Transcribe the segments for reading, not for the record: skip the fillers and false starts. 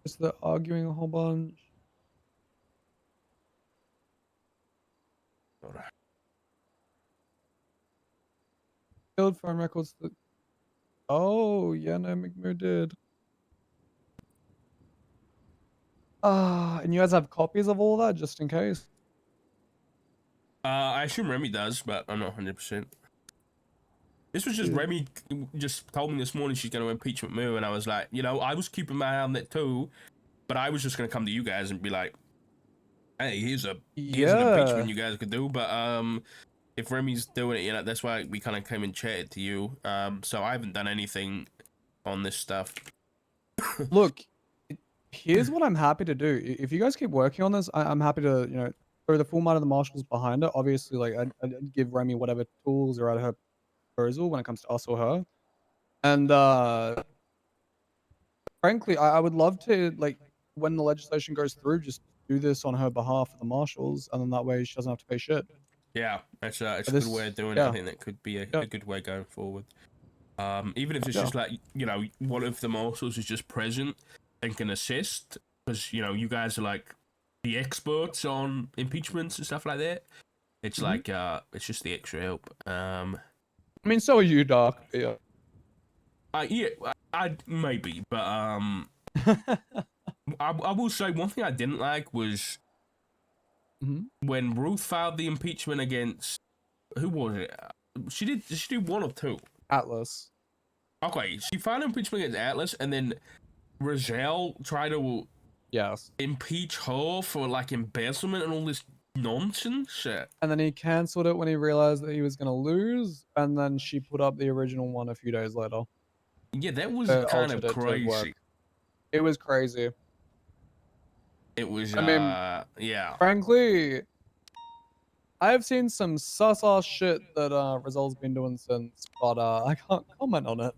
Just they're arguing a whole bunch. Killed phone records. Oh, yeah, no, McMoo did. And you guys have copies of all that just in case? I assume Remy does, but I'm not 100%. This was just Remy just told me this morning she's going to impeach McMoo, and I was like, you know, I was keeping my eye on that too, but I was just going to come to you guys and be like, hey, here's an impeachment you guys could do, but if Remy's doing it, you know, that's why we kind of came and chatted to you. So I haven't done anything on this stuff. Look, here's what I'm happy to do. If you guys keep working on this, I'm happy to, you know, throw the full might of the marshals behind it. Obviously, like, I'd give Remy whatever tools are at her disposal when it comes to us or her. And, frankly, I would love to, like, when the legislation goes through, just do this on her behalf for the marshals, and then that way she doesn't have to pay shit. Yeah, it's a good way of doing it. I think that could be a good way going forward. Even if it's just like, you know, one of the marshals is just present and can assist, because, you know, you guys are like the experts on impeachments and stuff like that. It's like, it's just the extra help. I mean, so are you, Doc. Yeah. Yeah, I maybe, but I will say one thing I didn't like was when Ruth filed the impeachment against, who was it? Did she do one or two? Atlas. Okay, she filed impeachment against Atlas, and then Roselle tried to impeach her for like embezzlement and all this nonsense shit. And then he cancelled it when he realized that he was gonna lose, and then she put up the original one a few days later. Yeah, that was kind of crazy. It was crazy. It was, I mean, yeah. Frankly, I've seen some sus-ass shit that Roselle's been doing since, but I can't comment on it.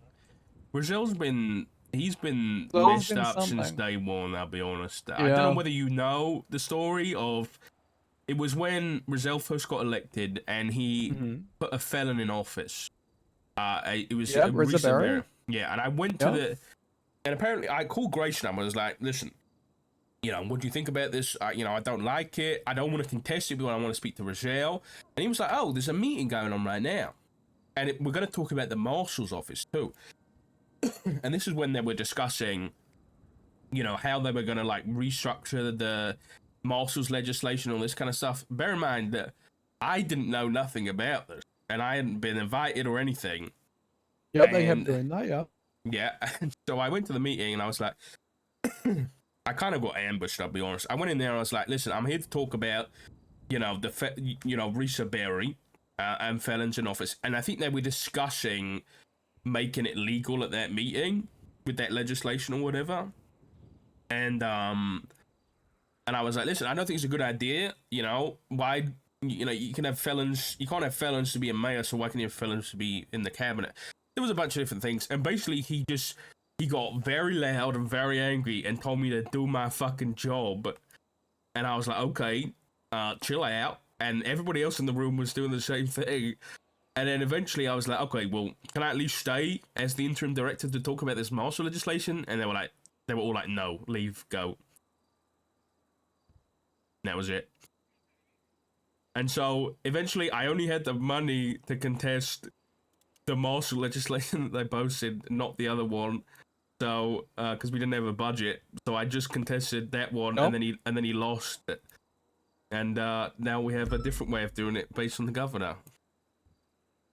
He's been messed up since day one, I'll be honest. I don't know whether you know the story of, it was when Roselle first got elected and he put a felon in office. It was Risa. Yeah, and I went to and apparently I called Grayson and I was like, listen, you know, what do you think about this? You know, I don't like it. I don't want to contest it, but I want to speak to Roselle. And he was like, oh, there's a meeting going on right now. And we're going to talk about the marshal's office too. And this is when they were discussing, you know, how they were going to like restructure the marshal's legislation, all this kind of stuff. Bear in mind that I didn't know nothing about this and I hadn't been invited or anything. Yep, they kept doing that, yeah. Yeah, and so I went to the meeting and I was like, I kind of got ambushed, I'll be honest. I went in there and I was like, listen, I'm here to talk about, you know, Risa Berry and felons in office. And I think they were discussing making it legal at that meeting with that legislation or whatever. And I was like, listen, I don't think it's a good idea. You know, why, you know, you can have felons, you can't have felons to be a mayor, so why can you have felons to be in the cabinet? There was a bunch of different things. And basically he got very loud and very angry and told me to do my fucking job. And I was like, okay, chill out. And everybody else in the room was doing the same thing. And then eventually I was like, okay, well, can I at least stay as the interim director to talk about this martial legislation? And they were all like, no, leave, go. And that was it. And so eventually I only had the money to contest the martial legislation that they posted, not the other one. So, because we didn't have a budget, so I just contested that one, and then he lost it. And now we have a different way of doing it based on the governor.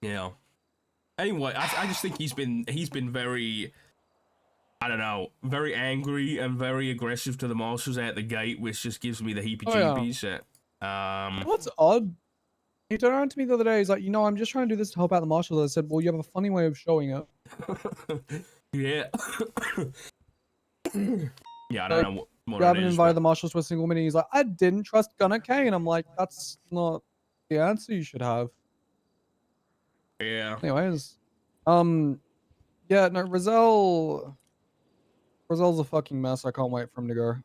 Yeah. Anyway, I just think he's been very, I don't know, very angry and very aggressive to the marshals out the gate, which just gives me the heebie-jeebies. What's odd? He turned around to me the other day. He's like, you know, I'm just trying to do this to help out the marshals. I said, well, you have a funny way of showing it. Yeah. Yeah, I don't know what you haven't invited the marshals to a single meeting. He's like, I didn't trust Gunner K. And I'm like, that's not the answer you should have. Yeah. Anyways. Yeah, no, Roselle's a fucking mess. I can't wait for him to go.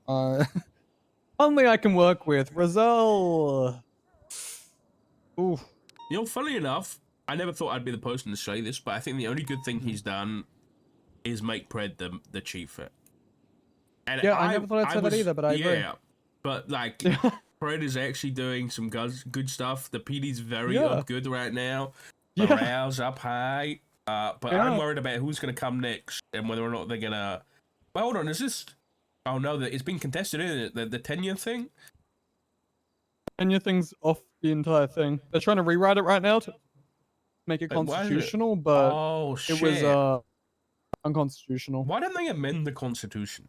Only I can work with. Roselle. Oof. You know, funny enough, I never thought I'd be the person to say this, but I think the only good thing he's done is make Pred the chief. And Yeah, I never thought I'd I say that was, either, but I agree. yeah, but like, Yeah. Fred is actually doing some good stuff. The PD's very Yeah. up good right now. Yeah. Morale's up high. But I'm Yeah. worried about who's gonna come next and whether or not they're gonna. Well, hold on, is this? Oh no, it's been contested, isn't it? The tenure thing. And your thing's off the entire thing. They're trying to rewrite it right now to make it Wait, why is it? constitutional, but Oh it was shit! unconstitutional. Why didn't they amend the constitution?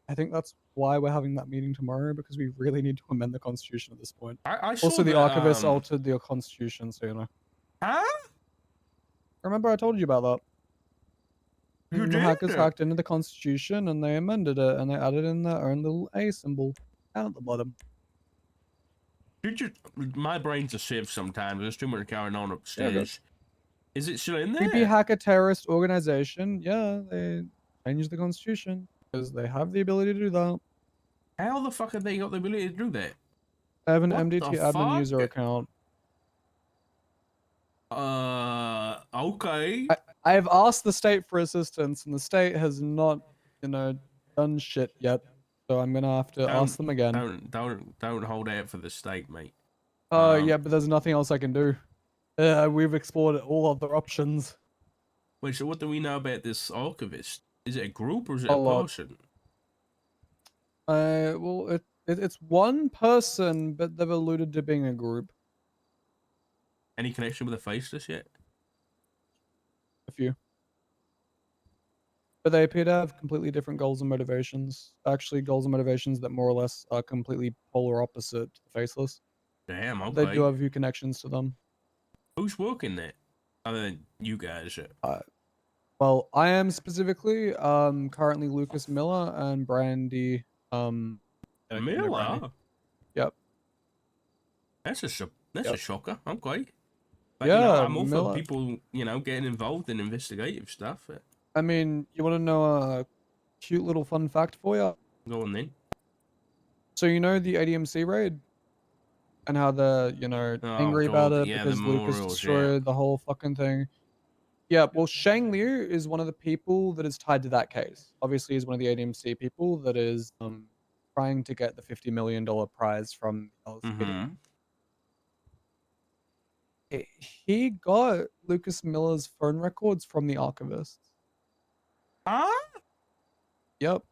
I think that's why we're having that meeting tomorrow, because we really need to amend the constitution at this point. I saw Also, the that. archivists altered the constitution, so you know. Huh? Remember I told you about that? You The did? hackers hacked into the constitution and they amended it and they added in their own little A symbol down at the bottom. Did you? My brain's a sieve sometimes. There's too much going on Yeah, upstairs. Is it still in there? creepy hacker terrorist organization. Yeah, they changed the constitution because they have the ability to do that. How the fuck have they got the ability to do that? I have an What MDT the admin fuck? user account. Okay. I have asked the state for assistance and the state has not, done shit yet. So I'm gonna have to ask them again. Don't hold out for the state, mate. Yeah, but there's nothing else I can do. We've explored all other options. Wait, so what do we know about this archivist? Is it a group or is it A a lot. person? Well, it's one person, but they've alluded to being a group. Any connection with the faceless yet? A few. But they appear to have completely different goals and motivations. Actually, goals and motivations that more or less are completely polar opposite to the faceless. Damn, okay. They do have a few connections to them. Who's working there? Other than you guys. Well, I am specifically currently Lucas Miller and Brandy. Miller? Brandy. Yep. That's a shocker. Okay. But Yeah, I'm all for Miller. people, getting involved in investigative stuff. I mean, you want to know a cute little fun fact for you? Go on then. So you know the ADMC raid? And how they're, angry about it yeah, because the Lucas memorials, destroyed the whole fucking thing. Yeah, well, Shang Liu is one of the people that is tied to that case. Obviously, he's one of the ADMC people that is trying to get the $50 million prize from LSPD. He got Lucas Miller's phone records from the archivists. Huh? Yep.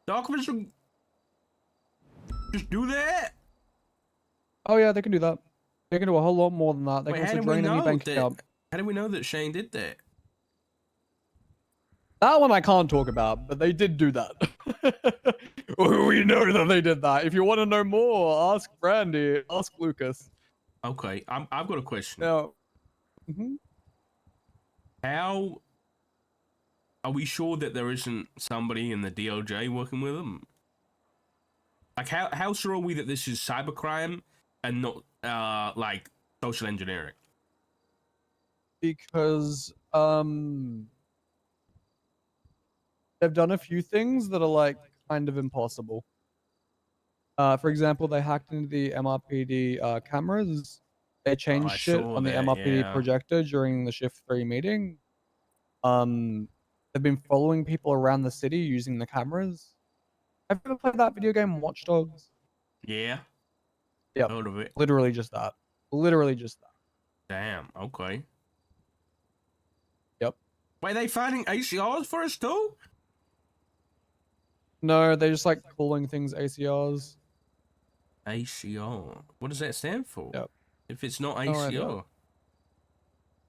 The archivists will just do that? Oh yeah, they can do that. They can do a whole lot more than that. They Wait, can also drain any bank account. How do we know that Shane did that? That one I can't talk about, but they did do that. We know that they did that. If you want to know more, ask Brandy, ask Lucas. Okay, I've got a question. Now, how are we sure that there isn't somebody in the DOJ working with them? Like, how sure are we that this is cybercrime and not like social engineering? because they've done a few things that are like kind of impossible. For example, they hacked into the MRPD cameras. They changed shit on the MRPD projector during the Shift 3 meeting. They've been following people around the city using the cameras. Have you ever played that video game Watch Dogs? Yeah. Yep. Heard of it. Literally just that. Literally just that. Damn. Okay. Yep. Wait, they finding ACRs for us too? No, they just like calling things ACRs. ACR. What does that stand for? Yep. If it's not No idea. ACR.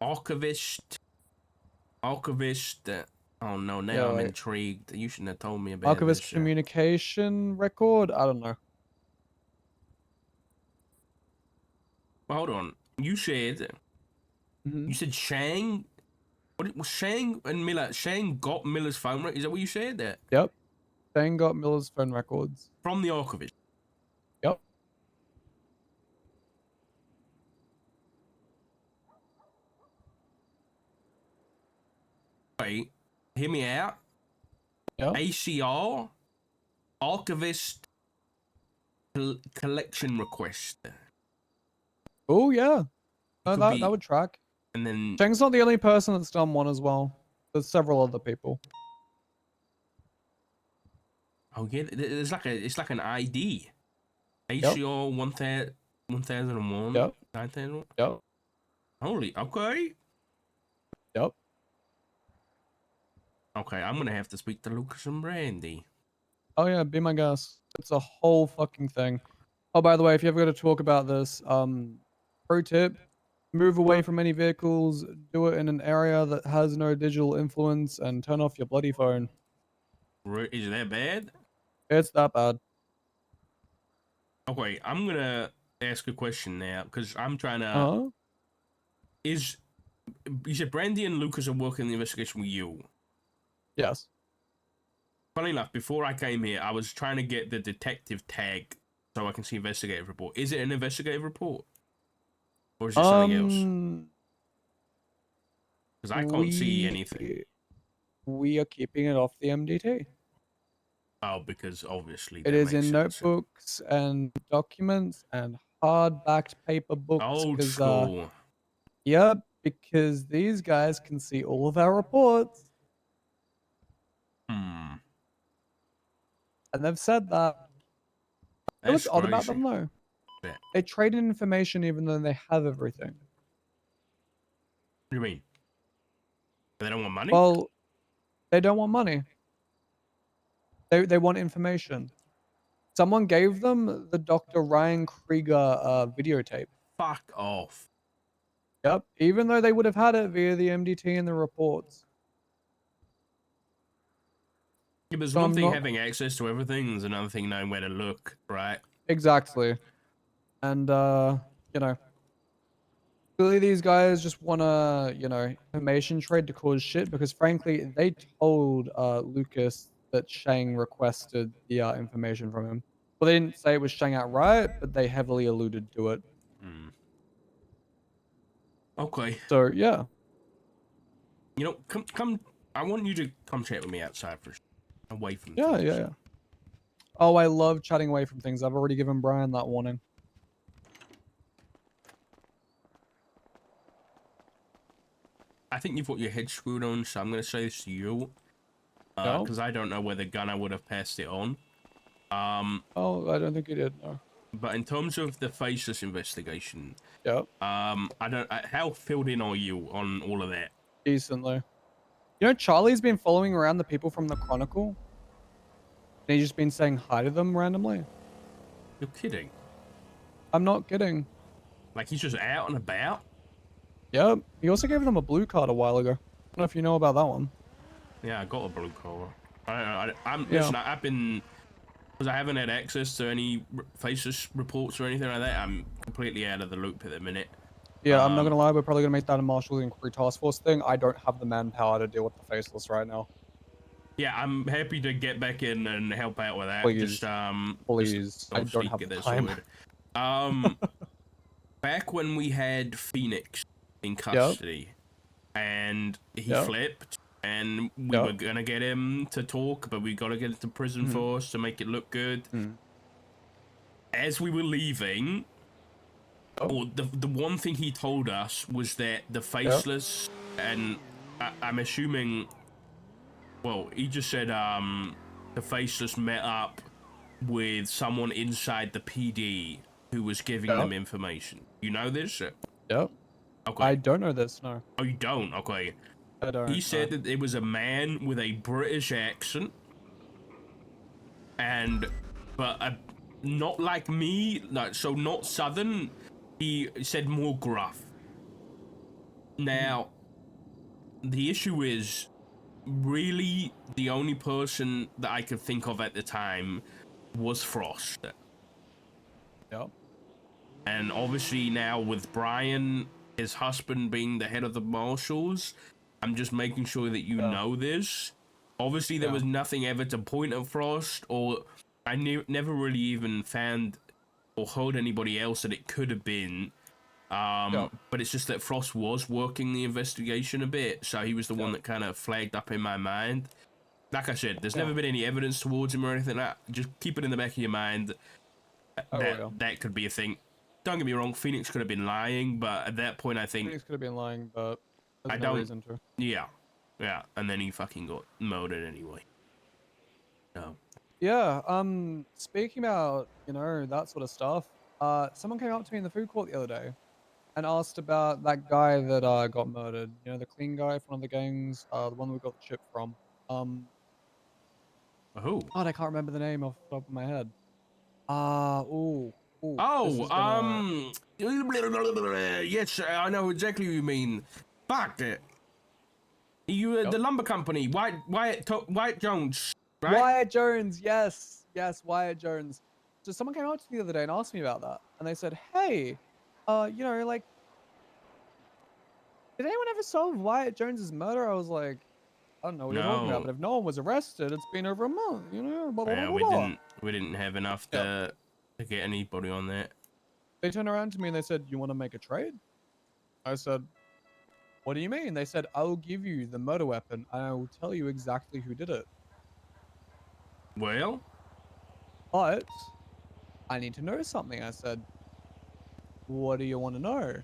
Archivist. Oh no, now Yeah, I'm wait. intrigued. You shouldn't have told me about Archivist this. communication record? I don't know. Well, hold on. You said you said Shang. What was Shang and Miller? Shang got Miller's phone, right? Is that what you said? That Yep. Shane got Miller's phone records. from the archivist. Yep. Wait, hear me out. Yep. ACR, archivist collection request. Oh yeah. No, that would track. And then Shang's not the only person that's done one as well. There's several other people. Oh yeah, it's like an ID. Yep. ACR 1001, Yep. 9001. Yep. Holy, okay. Yep. Okay, I'm gonna have to speak to Lucas and Brandy. Oh yeah, be my guest. It's a whole fucking thing. Oh, by the way, if you ever got to talk about this, pro tip: move away from any vehicles. Do it in an area that has no digital influence, and turn off your bloody phone. Is that bad? It's that bad. Okay, I'm gonna ask a question now because I'm trying to. Uh huh. Is you said Brandy and Lucas are working the investigation with you? Yes. Funny enough, before I came here, I was trying to get the detective tag so I can see investigative report. Is it an investigative report, or is it something else? Um, Because I can't see we anything. we are keeping it off the MDT. Oh, because obviously It that is makes in sense. notebooks and documents and hard-backed paper books. Old Because school. yep, because these guys can see all of our reports, Hmm, and they've said that. You know what's that's odd about crazy. them though? Yeah. They trade in information even though they have everything. What do you mean? They don't want money? Well, they don't want money. They want information. Someone gave them the Dr. Ryan Krieger videotape. Fuck off. Yep, even though they would have had it via the MDT and the reports. Yeah, there's So one I'm thing not having access to everything, there's another thing knowing where to look, right? exactly. And you know, clearly these guys just wanna, information trade to cause shit because frankly, they told Lucas that Shang requested the information from him. Well, they didn't say it was Shang outright, but they heavily alluded to it. Hmm. Okay. So yeah. You know, come. I want you to come chat with me outside for away from Yeah, yeah, things. yeah. Oh, I love chatting away from things. I've already given Brian that warning. I think you've got your head screwed on, so I'm gonna say this to you, Yeah. because I don't know whether Gunner would have passed it on. Oh, I don't think he did. No. But in terms of the faceless investigation, Yeah. I don't. How filled in are you on all of that? Decently. You know, Charlie's been following around the people from the Chronicle, and he's just been saying hi to them randomly. You're kidding. I'm not kidding. Like he's just out and about. Yep. He also gave them a blue card a while ago. I don't know if you know about that one. Yeah, I got a blue collar. I'm Yeah. listen. I've been because I haven't had access to any faceless reports or anything like that. I'm completely out of the loop at the minute. Yeah, I'm not gonna lie, we're probably gonna make that a Marshall Inquiry Task Force thing. I don't have the manpower to deal with the faceless right now. Yeah, I'm happy to get back in and help out with that. Please. Just Please. I don't obviously have get the that time. sorted. Back when we had Phoenix in Yep. custody, and he Yep. flipped, and we Yep. were gonna get him to talk, but we gotta get him to prison Mm-hmm. first to make it look good. Mm. As we were leaving, Yep. or the one thing he told us was that the Yep. faceless, and I'm assuming, well, he just said the faceless met up with someone inside the PD who was giving them Yep. information. You know this? Yep. I Okay. don't know this, no. Oh, you don't? Okay. I He don't know. said that it was a man with a British accent, and not like me, like so not southern. He said more gruff. Now, the issue is really the only person that I could think of at the time was Frost. Yep. And obviously now with Brian, his husband, being the head of the marshals, I'm just making sure that you Yeah. know this. Obviously there Yeah. was nothing ever to point at Frost, or I never really even found or heard anybody else that it could have been. Yep. But it's just that Frost was working the investigation a bit, so he was the one Yep. that kind of flagged up in my mind. Like I said, there's Yeah. never been any evidence towards him or anything like that. Just keep it in the back of your mind I will. that could be a thing. Don't get me wrong, Phoenix could have been lying, but at that point I think Phoenix could have been lying, but I there's no don't. reason to. Yeah, and then he fucking got murdered anyway. No. Yeah. Speaking about, that sort of stuff, someone came up to me in the food court the other day and asked about that guy that got murdered. You know, the clean guy from one of the gangs, the one we got the chip from. Who? God, I can't remember the name off the top of my head. Ooh, this Oh, is gonna. yes, I know exactly what you mean. Fuck it. You, Yep. the lumber company, White Jones, right? Wyatt Jones, yes, yes, Wyatt Jones. So someone came up to me the other day and asked me about that, and they said, "Hey, like, did anyone ever solve Wyatt Jones's murder?" I was like, "I don't know what you're talking about, No, but if no one was arrested, it's been over a month, blah blah blah yeah, blah blah." we didn't have enough Yep. to get anybody on that. They turned around to me and they said, "You want to make a trade?" I said, "What do you mean?" They said, "I will give you the murder weapon, and I will tell you exactly who did it, Well, but I need to know something." I said, "What do you want to know?"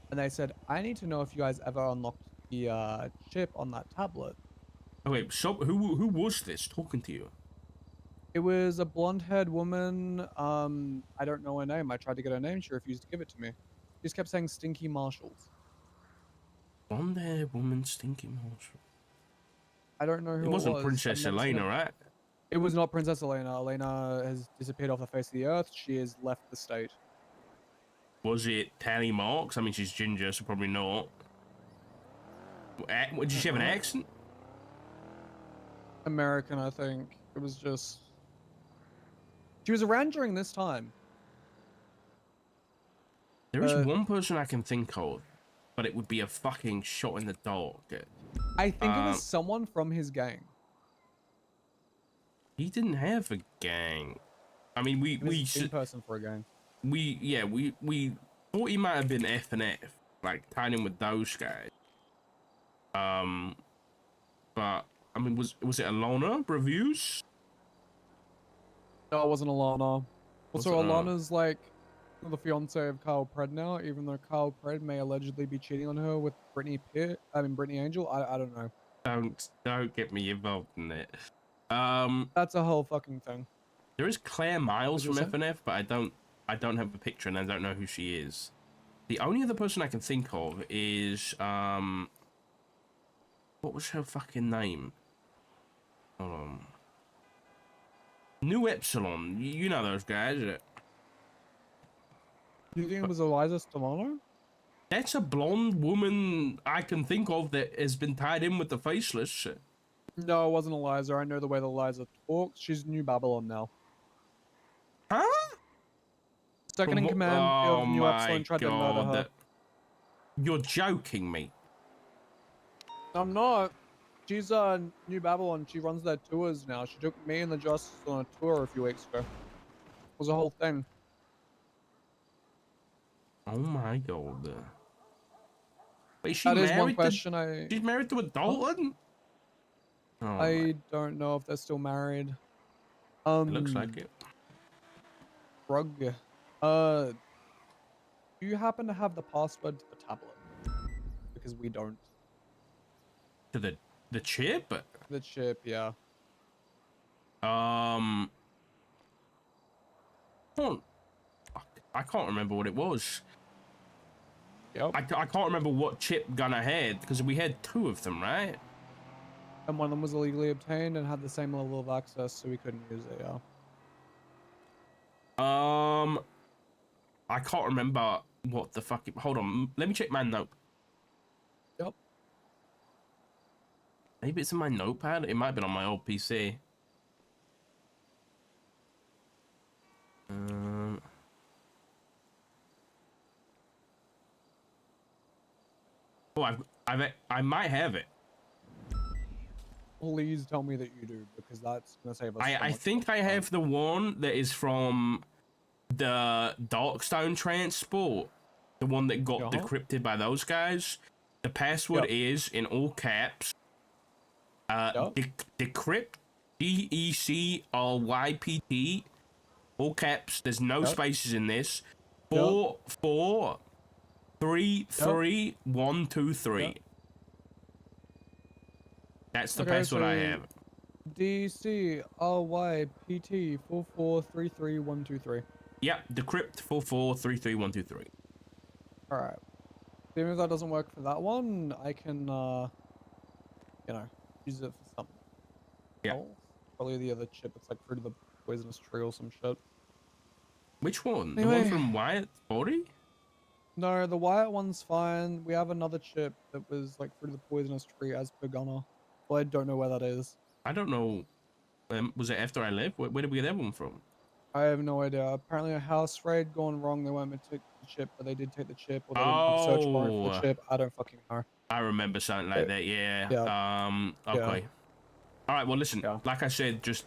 And they said, "I need to know if you guys ever unlocked the chip on that tablet." okay, so who was this talking to you? It was a blonde-haired woman. I don't know her name. I tried to get her name. She refused to give it to me. She just kept saying Stinky Marshalls. Blonde hair woman, stinky Marshall. I don't know It who it wasn't was. I've Princess never seen Elena, it. right? It was not Princess Elena. Elena has disappeared off the face of the earth. She has left the state. Was it Tally Marks? I mean, she's ginger, so probably not. Did she have an accent? American, I think. It was just. She was around during this time. There is But one person I can think of, but it would be a fucking shot in the dark. I think it was Um, someone from his gang. he didn't have a gang. I mean, He was in person for a gang. we thought he might have been F and F, like tied in with those guys. Um, but I mean, was it Alona reviews? No, it wasn't Alana. Was Also, it? Alana's like the fiance of Kyle Pred now, even though Kyle Pred may allegedly be cheating on her with Brittany Angel. I don't know. Don't get me involved in it. That's a whole fucking thing. There is Claire Miles What you from saying? FNF, but I don't have a picture and I don't know who she is. The only other person I can think of is what was her fucking name? Hold on. New Epsilon. You know those guys. Do you think it But was Eliza Stomano? that's a blonde woman I can think of that has been tied in with the faceless. No, it wasn't Eliza. I know the way that Eliza talks. She's New Babylon now. Huh? Second From in what? command Oh of New Epsilon my tried to murder her. god. You're joking me. I'm not. She's New Babylon. She runs their tours now. She took me and the Justice on a tour a few weeks ago. It was a whole thing. Oh my god. Wait, That is one question I. she's married to a Huh? Dalton? Oh my, I don't know if they're still married. it looks like it. Rug. Do you happen to have the password to the tablet? Because we don't. To the chip? The chip, yeah. Um, oh, I can't remember what it was. Yep. I can't remember what chip gun I had because we had two of them, right? And one of them was illegally obtained and had the same level of access, so we couldn't use it, yeah. Um, I can't remember what the fuck. Hold on, let me check my note. Yep. Maybe it's in my notepad. It might have been on my old PC. Um. Oh, I might have it. Please tell me that you do, because that's gonna save us so I much think I time. have the one that is from the Darkstone transport, the one that got Uh-huh. decrypted by those guys. The password Yep. is in all caps. Yep. Decrypt, DECRYPT, all caps. There's no Yep. spaces in this. Yep. 4433 123. Yep. That's the Okay, password I so have. DCRYPT 4433123. Yeah, decrypt 4433123. All right. Even if that doesn't work for that one, I can, you know, use it for something Yeah. else. Probably the other chip. It's like Fruit of the Poisonous Tree or some shit. Which one? The one Anyway, from Wyatt's body? no, the Wyatt one's fine. We have another chip that was like Fruit of the Poisonous Tree as per Gunner. Well, I don't know where that is. I don't know. Was it after I left? Where did we get that one from? I have no idea. Apparently a house raid gone wrong. They weren't meant to take the chip, but they did take the chip, or they didn't do a search warrant for the Oh, chip. I don't fucking know. I remember something like that. Yeah. Yeah, yeah, Okay. All right. Well, listen. yeah. Like I said, just,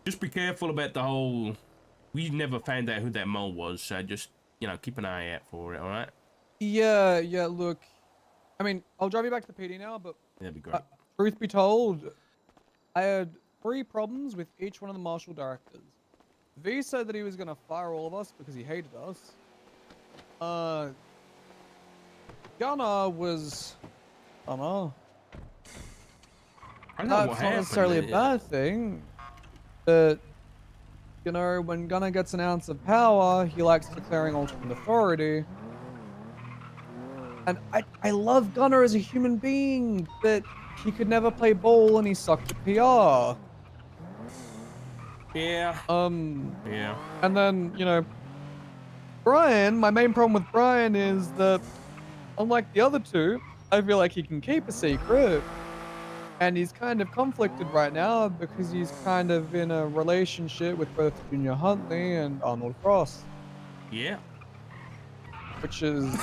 just be careful about the whole. We never found out who that mole was, so just keep an eye out for it. All right. Yeah, yeah, look. I mean, I'll drive you back to the PD now, but That'd be great. truth be told, I had 3 problems with each one of the marshal directors. V said that he was gonna fire all of us because he hated us. Gunnar was, I don't know. I don't know what That's not happened. necessarily a bad thing, but you know, when Gunnar gets an ounce of power, he likes declaring ultimate authority. And I love Gunnar as a human being, but he could never play ball and he sucked at PR. Yeah. Yeah. And then, you know, Brian, my main problem with Brian is that, unlike the other two, I feel like he can keep a secret. And he's kind of conflicted right now because he's kind of in a relationship with both Junior Huntley and Arnold Frost. Yeah. Which is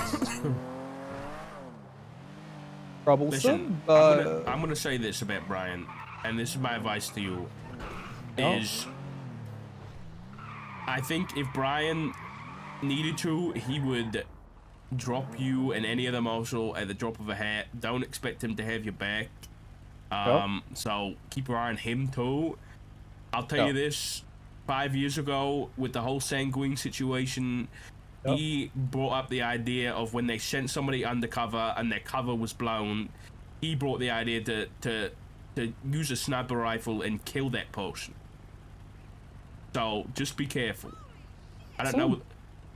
troublesome, Listen, but I'm gonna say this about Brian, and this is my advice to you: no. is I think if Brian needed to, he would drop you and any other marshal at the drop of a hat. Don't expect him to have your back. Yep. So keep your eye on him too. I'll tell you Yep. this: 5 years ago, with the whole Sanguine situation, Yep. he brought up the idea of when they sent somebody undercover and their cover was blown. He brought the idea to use a sniper rifle and kill that person. So just be careful. I don't know.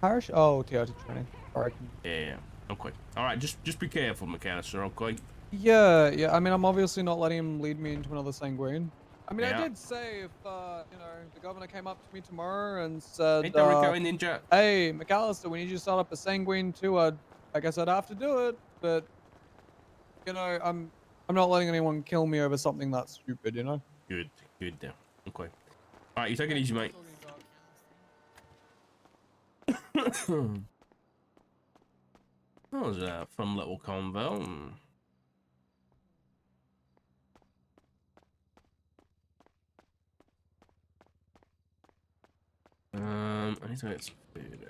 Parish? Oh, TRT training. Alright. Yeah. Okay. All right. Just be careful, McAllister. Okay. Yeah, yeah. I mean, I'm obviously not letting him lead me into another sanguine. I mean, Yeah. I did say if, you know, the governor came up to me tomorrow and said, Hey, Rico and Ninja. hey, McAllister, we need you to start up a sanguine too, I guess I'd have to do it, but, you know, I'm not letting anyone kill me over something that's stupid, you know? Good. Good. Okay. All right. You take it easy, mate. That was a fun little convo. I need to get some food.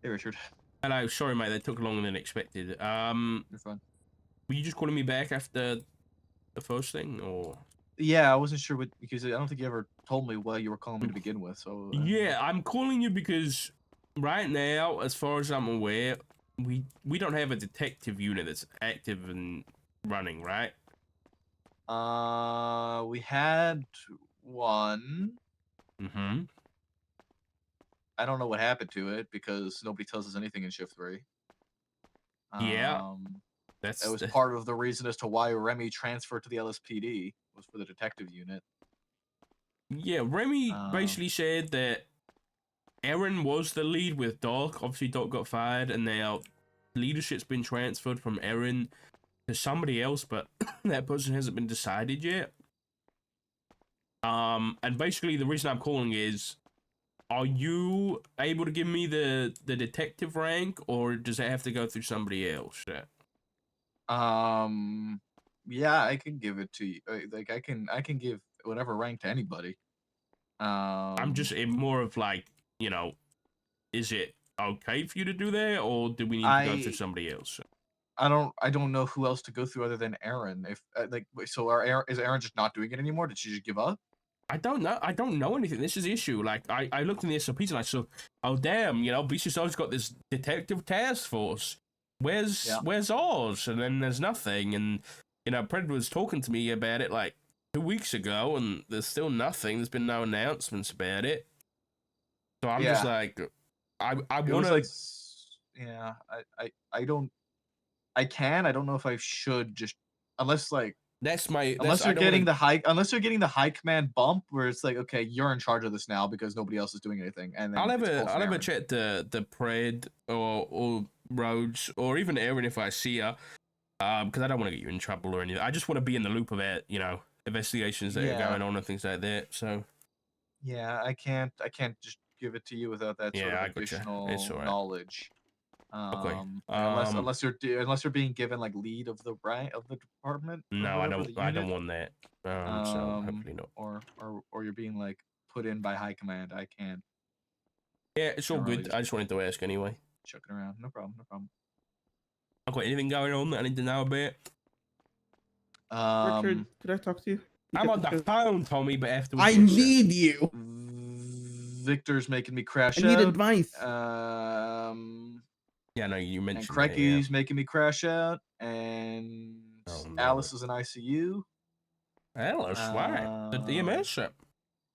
Hey, Richard. Hello, sorry, mate. That took longer than expected. You're fine. Were you just calling me back after the first thing, or? Yeah, I wasn't sure what, because I don't think you ever told me why you were calling me to begin with. So Yeah, I'm calling you because right now, as far as I'm aware, we don't have a detective unit that's active and running, right? we had one. Mm-hmm. I don't know what happened to it because nobody tells us anything in shift 3. Yeah, that was that's part of the reason as to why Remy transferred to the LSPD, was for the detective unit. yeah. Remy basically said that Aaron was the lead with Doc. Obviously, Doc got fired, and now leadership's been transferred from Aaron to somebody else, but that person hasn't been decided yet. And basically, the reason I'm calling is, are you able to give me the detective rank, or does that have to go through somebody else? Yeah, I can give it to you. Like I can give whatever rank to anybody. I'm just in more of like, is it okay for you to do that, or do we need to go through somebody else? I don't know who else to go through other than Aaron. If so, is Aaron just not doing it anymore? Did she just give up? I don't know. I don't know anything. This is the issue. Like, I looked in the SOPs and I saw, oh damn, you know, BCSO's got this detective task force. Where's ours? And then there's nothing. And you know, Pred was talking to me about it like 2 weeks ago, and there's still nothing. There's been no announcements about it. So I'm just like, I It want was to. like, yeah, I don't, I don't know if I should just, unless like, That's my. unless I you're don't getting wanna, the high, unless you're getting the high command bump where it's like, okay, you're in charge of this now because nobody else is doing anything, and then I'll it's ever post-Aaron. check the Pred or Rhodes or even Erin if I see her. Because I don't want to get you in trouble or anything. I just want to be in the loop of it, you know, investigations that are going on and things like that. So yeah, I can't just give it to you without that sort yeah, of I gotcha. additional It's all right. knowledge. Okay. Like, unless you're being given like lead of the rank of the department or No, whatever, the unit, I don't want that. So hopefully not. or you're being like put in by high command. I can't. Yeah, it's all Can't really good. just I just wanted to ask anyway. chuck it around. No problem. No problem. Okay, anything going on that I need to know about? Richard, could I talk to you? I'm on the Because phone, Tommy, but after I need you. Victor's making me crash I need out. advice. Yeah, no, you And mentioned Cranky's making me crash out, and Oh, no. Alice is in ICU. Alice, why? The EMS ship.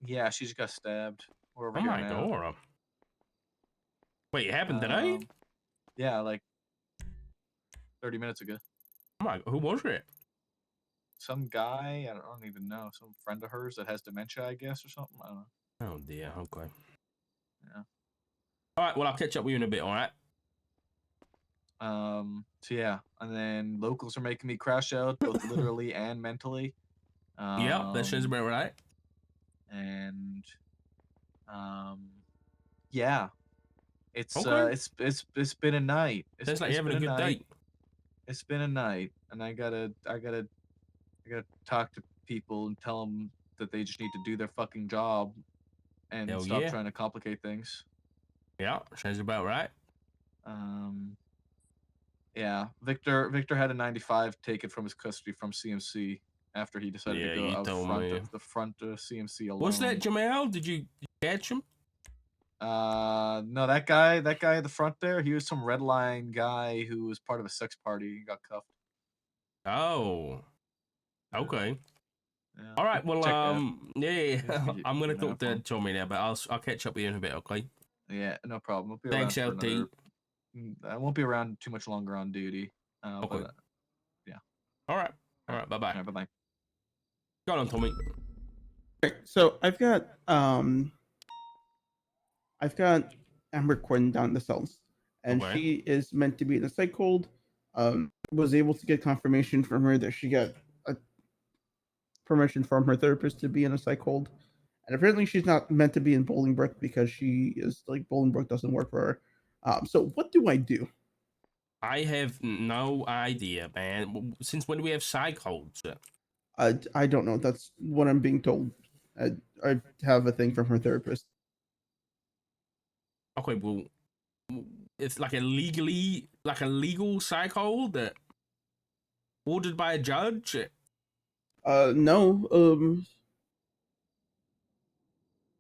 Yeah, she just got stabbed. We're over Oh here my now. god. Wait, it happened today? Yeah, like 30 minutes ago. Oh my, who was it? Some guy, I don't even know, some friend of hers that has dementia, I guess, or something. I don't know. Oh dear, okay. Yeah. Alright, well, I'll catch up with you in a bit, alright? So yeah, and then locals are making me crash out, both literally and mentally. Yeah, that sounds about right. And yeah, it's Okay. it's been a night. Sounds like you're having a good day. It's been a night, and I gotta talk to people and tell them that they just need to do their fucking job and Hell stop yeah. trying to complicate things. Yeah, sounds about right. Yeah, Victor had a 95 taken from his custody from CMC after he decided Yeah, to go you out told front me. of the front CMC alone. What's that, Jamal? Did you catch him? No, that guy at the front there, he was some red line guy who was part of a sex party and got cuffed. Oh. Okay. Yeah, All right. Well, check that. yeah, I'm gonna keep an eye talk to out for Tommy now, but I'll catch up with you in a bit. Okay. Yeah, no problem. I'll be Thanks, around for LT. another. I won't be around too much longer on duty. Okay. But, yeah. All right. All right. Bye bye. All right, bye-bye. Go on, Tommy. Okay, so I've got Amber Quinn down the cells, and Okay. she is meant to be in a psych hold. Was able to get confirmation from her that she got a permission from her therapist to be in a psych hold, and apparently she's not meant to be in Bolingbrook because she is like Bolingbrook doesn't work for her. So what do I do? I have no idea, man. Since when do we have psych holds? I don't know. That's what I'm being told. I have a thing from her therapist. Okay, well, it's like a legal psych hold that ordered by a judge. No.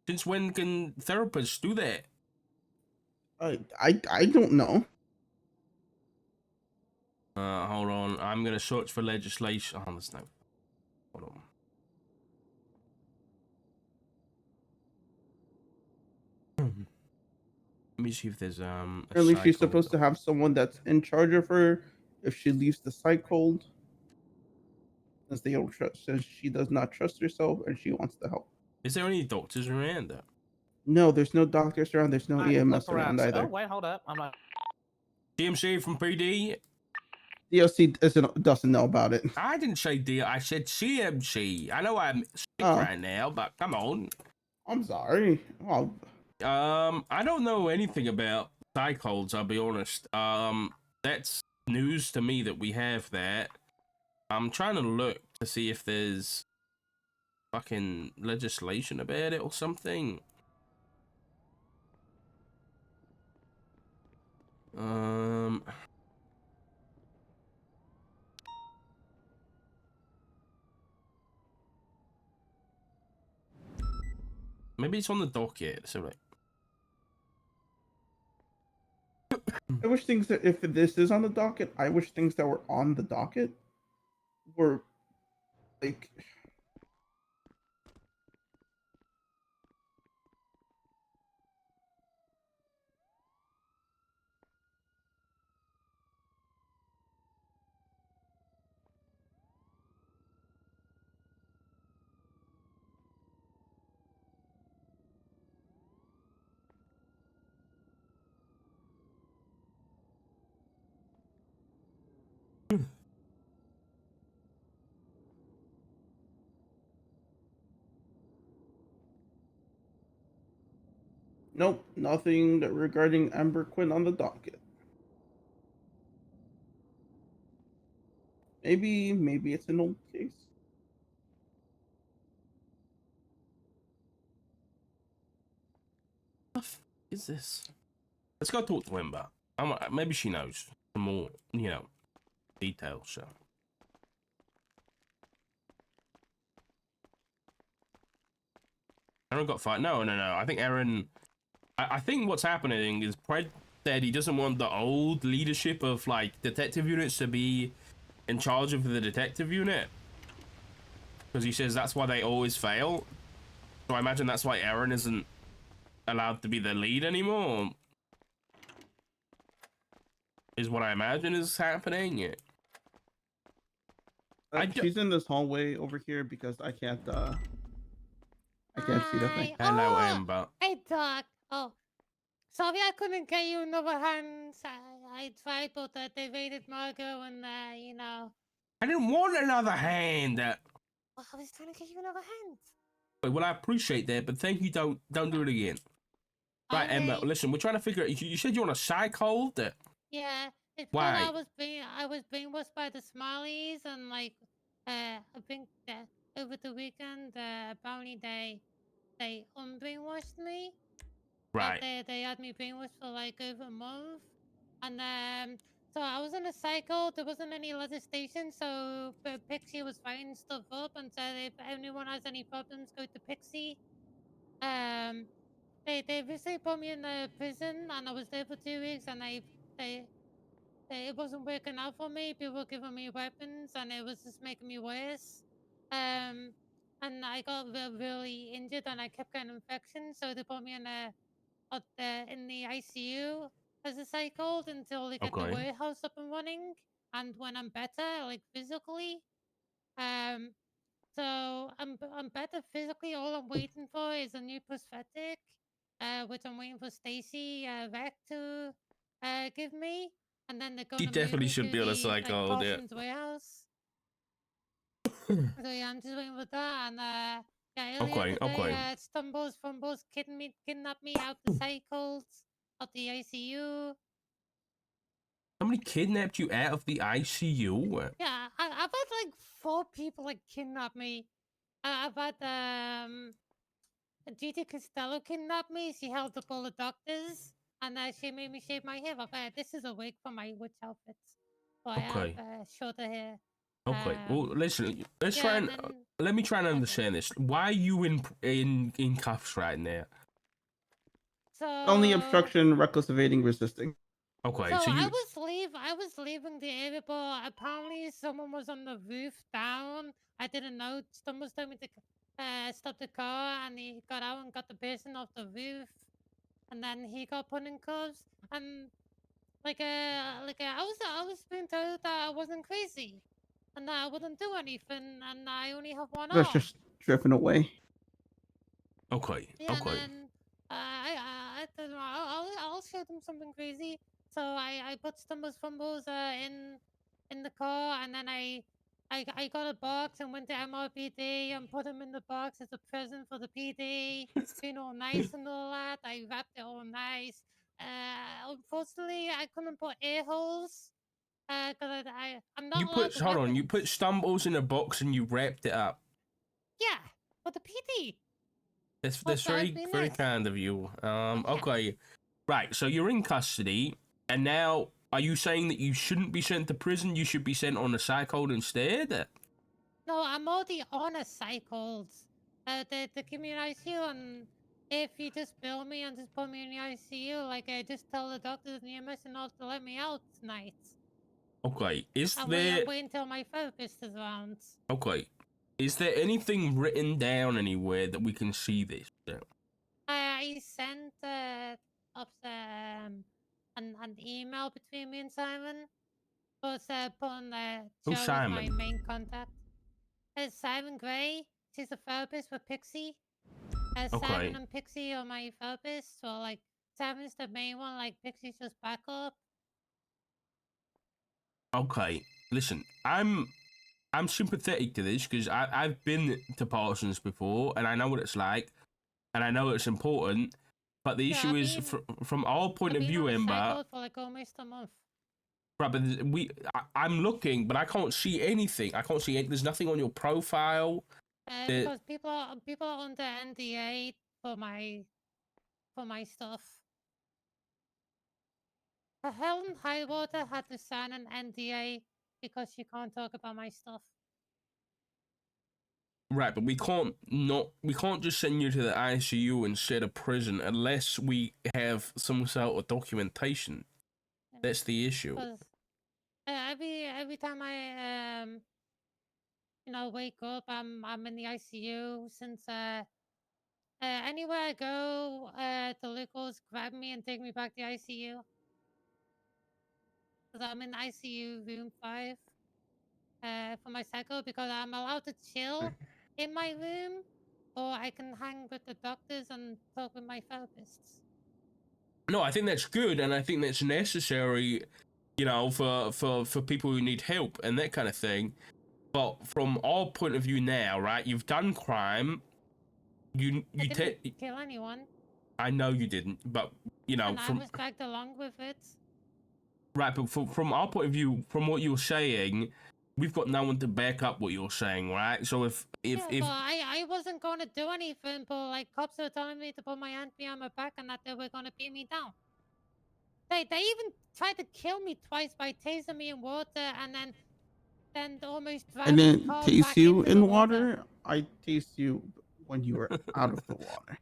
Since when can therapists do that? I don't know. Hold on. I'm gonna search for legislation. Oh, there's no. Hold on. Let me see if there's Apparently, she's supposed to have someone that's in charge of her if she leaves the psych hold, as they don't trust. Says she does not trust herself and she wants to help. Is there any doctors around there? No, there's no doctors around. There's no EMS around either. Oh wait, hold up. I'm not. DMC from PD. DOC doesn't know about it. I didn't say D. I said CMC. I know I'm sick right now, but come on. I'm sorry. Oh. I don't know anything about psych holds, I'll be honest. That's news to me that we have that. I'm trying to look to see if there's fucking legislation about it or something. Maybe it's on the docket. So like, I wish things that if this is on the docket, I wish things that were on the docket were like nope, nothing regarding Amber Quinn on the docket. Maybe it's an old case. what the f is this? Let's go talk to Ember. Maybe she knows some more, details. So. Aaron got fired. No. I think Aaron. I think what's happening is Pred said he doesn't want the old leadership of like detective units to be in charge of the detective unit, because he says that's why they always fail. So I imagine that's why Aaron isn't allowed to be the lead anymore. Is what I imagine is happening. She's in this hallway over here because I can't see the thing. Hello, Oh, Amber. hey, Doc. Oh, sorry I couldn't get you another hand. I tried, but they raided Margot and, I didn't want another hand. well, I was trying to get you another hand. Well, I appreciate that, but thank you. Don't do it again. Right, Amber. Okay. Listen, we're trying to figure out. You said you want a psych hold. Yeah, it's Why? because I was brainwashed by the Smileys and I think that over the weekend apparently they unbrainwashed me. Right. They had me brainwashed for like over a month, and so I was on a cycle. There wasn't any legislation, so Pixie was writing stuff up and said if anyone has any problems, go to Pixie. Um, they recently put me in the prison, and I was there for 2 weeks, and they it wasn't working out for me. People were giving me weapons, and it was just making me worse. Um, and I got really injured, and I kept getting infections, so they put me in the ICU as a cycle until they get the Okay. warehouse up and running, and when I'm better, like physically. Um, so I'm better physically. All I'm waiting for is a new prosthetic, which I'm waiting for Stacy Vec to give me, and then they're She gonna move definitely me should to be on a the psych hold, yeah. Parsons warehouse. So yeah, I'm just waiting for that, and yeah, earlier today, Stumbles Fumbles kidnapped me out the cycles of the ICU. Somebody kidnapped you out of the ICU? Yeah, I've had like 4 people like kidnap me. I've had Gigi Costello kidnap me. She held up all the doctors, and she made me shave my hair. This is a wig for my witch outfits. So I have shorter hair. Okay. Well, listen. Let's yeah, try and then, let me try and understand this. Why are you in cuffs right now? so Only obstruction, reckless evading, resisting. Okay. So So you. I was leaving the area, but apparently someone was on the roof down. I didn't know. Someone told me to stop the car, and he got out and got the person off the roof, and then he got put in cuffs. And I was being told that I wasn't crazy, and that I wouldn't do anything, and I only have one That's arm. just driven away. Okay. Yeah, Okay. and then I told him I'll show them something crazy. So I put Stumbles Fumbles in the car, and then I got a box and went to MRPD and put him in the box as a present for the PD. Being all nice and all that. I wrapped it all nice. Unfortunately, I couldn't put air holes because I'm not allowed to Hold on. You weapons. put Stumbles in a box and you wrapped it up. Yeah, for the PD. That's I'd very be very nice. kind of you. Yeah. Okay. Right. So you're in custody, and now are you saying that you shouldn't be sent to prison? You should be sent on a psych hold instead? No, I'm already on a cycles. The community ICU, and if you just bill me and just put me in the ICU, like I just tell the doctors and EMS and all to let me out tonight. Okay. Is And there wait until my therapist is around. okay? Is there anything written down anywhere that we can see this? Yeah. I sent up an email between me and Simon. Was put on Who's Joe as my Simon? main contact. Simon Gray. She's a therapist with Pixie. Simon Okay. and Pixie are my therapists. So like Simon's the main one. Like Pixie's just backup. Okay. Listen, I'm sympathetic to this because I've been to Parsons before and I know what it's like and I know it's important. But the Yeah, issue is, from our point I've of been view, on the Ember, cycle for like almost a month. right? But I'm looking, but I can't see anything. I can't see any, there's nothing on your profile. Because people are under NDA for my stuff. Helen Highwater had to sign an NDA because she can't talk about my stuff. Right, but we can't just send you to the ICU instead of prison unless we have some sort of documentation. That's the issue. Because every time I wake up, I'm in the ICU. Since anywhere I go, the locals grab me and take me back to the ICU. Because I'm in ICU room 5 for my cycle because I'm allowed to chill in my room, or I can hang with the doctors and talk with my therapists. No, I think that's good, and I think that's necessary, you know, for people who need help and that kind of thing. But from our point of view now, right? You've done crime. You I didn't kill anyone. I know you didn't, but you know, And I was dragged along with it. right. But from our point of view, from what you're saying, we've got no one to back up what you're saying, right? So if Yeah, but I wasn't going to do anything, but like cops were telling me to put my hand behind my back and that they were going to beat me down. They even tried to kill me twice by tasing me in water and then almost I driving the didn't car taste back you into the in water. water. I taste you when you were out of the water.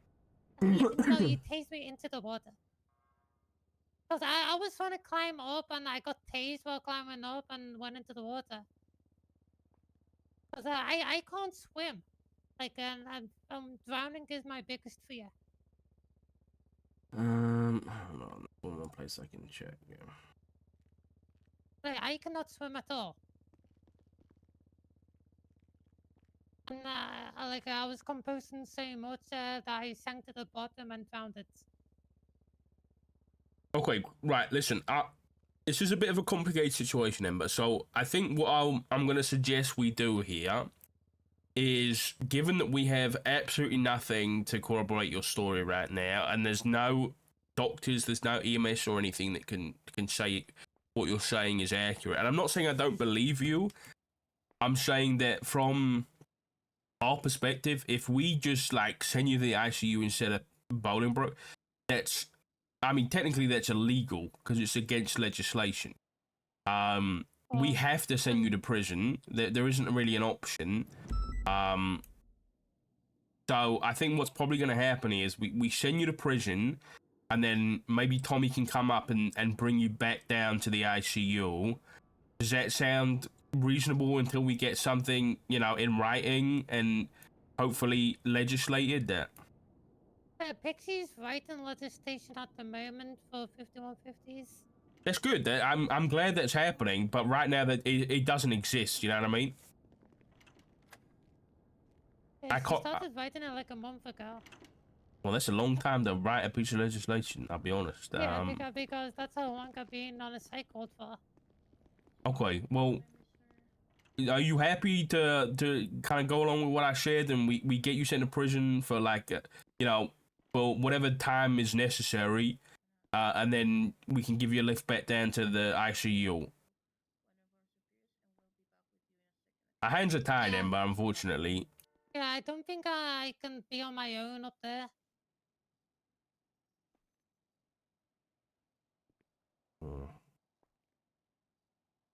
No, you tased me into the water. Because I was trying to climb up and I got tased while climbing up and went into the water. Because I can't swim. Like, and drowning is my biggest fear. hold on, one more place I can check. Yeah. Like, I cannot swim at all. And I was composing so much that I sank to the bottom and found it. Okay, right. Listen, this is a bit of a complicated situation, Ember. So I think what I'm going to suggest we do here is, given that we have absolutely nothing to corroborate your story right now, and there's no doctors, there's no EMS or anything that can say what you're saying is accurate. And I'm not saying I don't believe you. I'm saying that from our perspective, if we just like send you to the ICU instead of Bolingbroke, I mean, technically that's illegal because it's against legislation. We have to send you to prison. There isn't really an option. So I think what's probably going to happen is we send you to prison, and then maybe Tommy can come up and bring you back down to the ICU. Does that sound reasonable until we get something, you know, in writing and hopefully legislated? That Pixie's writing legislation at the moment for 5150s. that's good. I'm glad that's happening, but right now that it doesn't exist. You know what I mean? Yeah, she started writing it like a month ago. Well, that's a long time to write a piece of legislation. I'll be honest. Yeah, because that's how long I've been on a cycle for. Okay, well, are you happy to kind of go along with what I said, and we get you sent to prison for like, you know, for whatever time is necessary, and then we can give you a lift back down to the ICU. Our hands are tied, Yeah. Ember, unfortunately. Yeah, I don't think I can be on my own up there.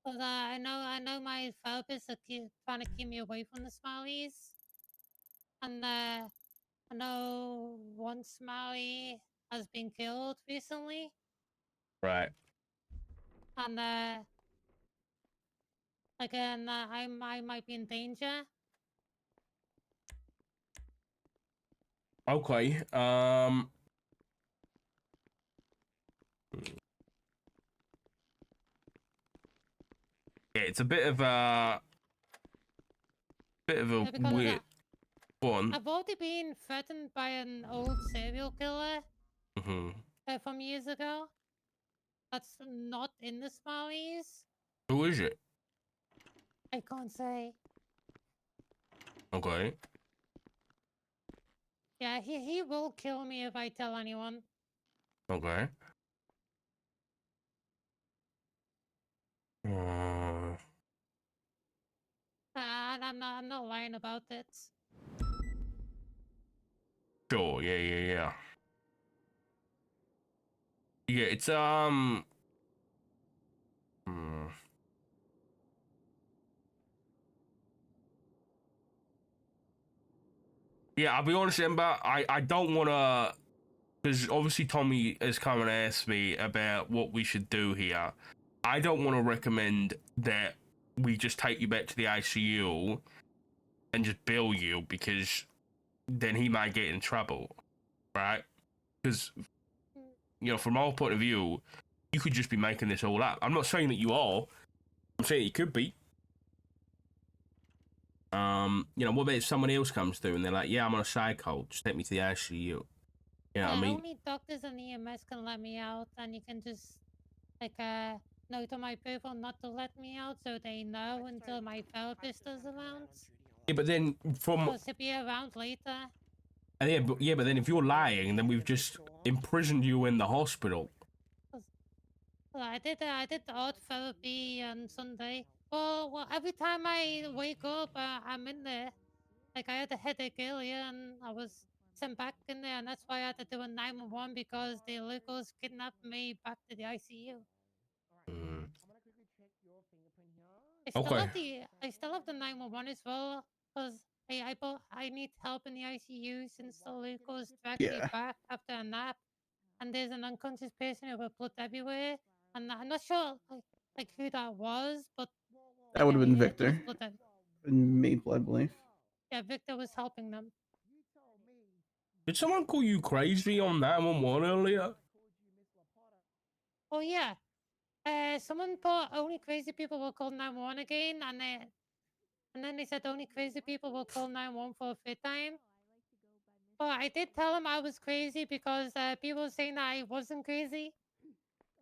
Cause I know my therapist are trying to keep me away from the Smileys, and I know one Smiley has been killed recently, Right. and again, I might be in danger. Okay. Yeah, it's a bit of a Because weird one. I've already been threatened by an old serial killer Hmm. from years ago. That's not in the Smileys. Who is it? I can't say. Okay. Yeah, he will kill me if I tell anyone. Okay. Uh, And I'm not lying about it. sure. Yeah. Yeah, it's hmm. Yeah, I'll be honest, Ember. I don't want to, because obviously Tommy has come and asked me about what we should do here. I don't want to recommend that we just take you back to the ICU and just bill you, because then he might get in trouble, right? Because, you know, from our point of view, you could just be making this all up. I'm not saying that you are. I'm saying you could be. You know, what about if someone else comes through and they're like, yeah, I'm on a psycho, just take me to the ICU. You know what I mean? Only doctors and EMS can let me out, and you can just like note on my profile not to let me out, so they know until my therapist is around. Yeah, but then from Because he'll be around later. yeah, but then if you're lying, then we've just imprisoned you in the hospital. Well, I did the art therapy on Sunday. Well, every time I wake up, I'm in there. Like I had a headache earlier, and I was sent back in there, and that's why I had to do a 911 because the locals kidnapped me back to the ICU. Mm. I Okay. still have the 911 as well, because I need help in the ICU since the locals dragged me Yeah, back after a nap, and there's an unconscious person with blood everywhere, and I'm not sure like who that was, but that would have been yeah, there was Victor blood. and Maple, I believe. Yeah, Victor was helping them. Did someone call you crazy on 911 earlier? Oh yeah, someone thought only crazy people will call 911 again, and then they said only crazy people will call 911 for a third time. But I did tell them I was crazy because people were saying that I wasn't crazy,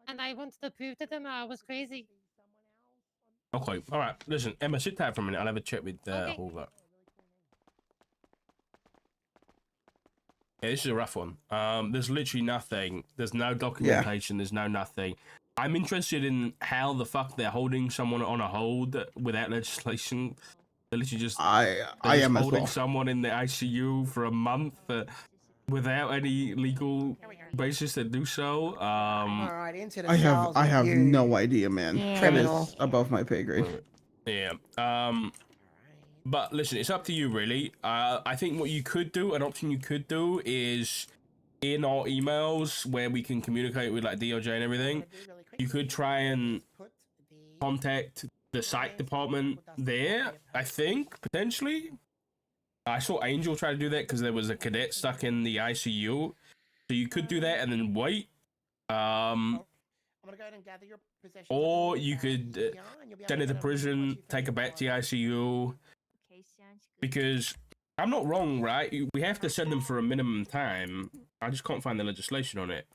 and I wanted to prove to them that I was crazy. Okay, all right. Listen, Emma, sit tight for a minute. I'll have a chat with Okay. Hoover. Yeah, this is a rough one. There's literally nothing. There's no documentation. There's no nothing. I'm interested in how the fuck they're holding someone on a hold without legislation. They're literally just I just am as holding well. someone in the ICU for a month without any legal basis to do so. Alright, into the I cells with have you. no idea, man. Yeah. That Criminal. is above my pay grade. Yeah. Alright. But listen, it's up to you, really. I think what you could do, an option you could do, is in our emails where we can communicate with like DOJ and everything. You could try and contact the psych department there. I think potentially. I saw Angel try to do that because there was a cadet stuck in the ICU. So you could do that and then wait. I'm gonna go ahead and gather your possessions Or of your you could here, and you'll be send able it to get a prison, once you take it finish back to the your ICU. Okay, sounds good. Because I'm not wrong, right? We have to send them for a minimum time. I just can't find the legislation on it.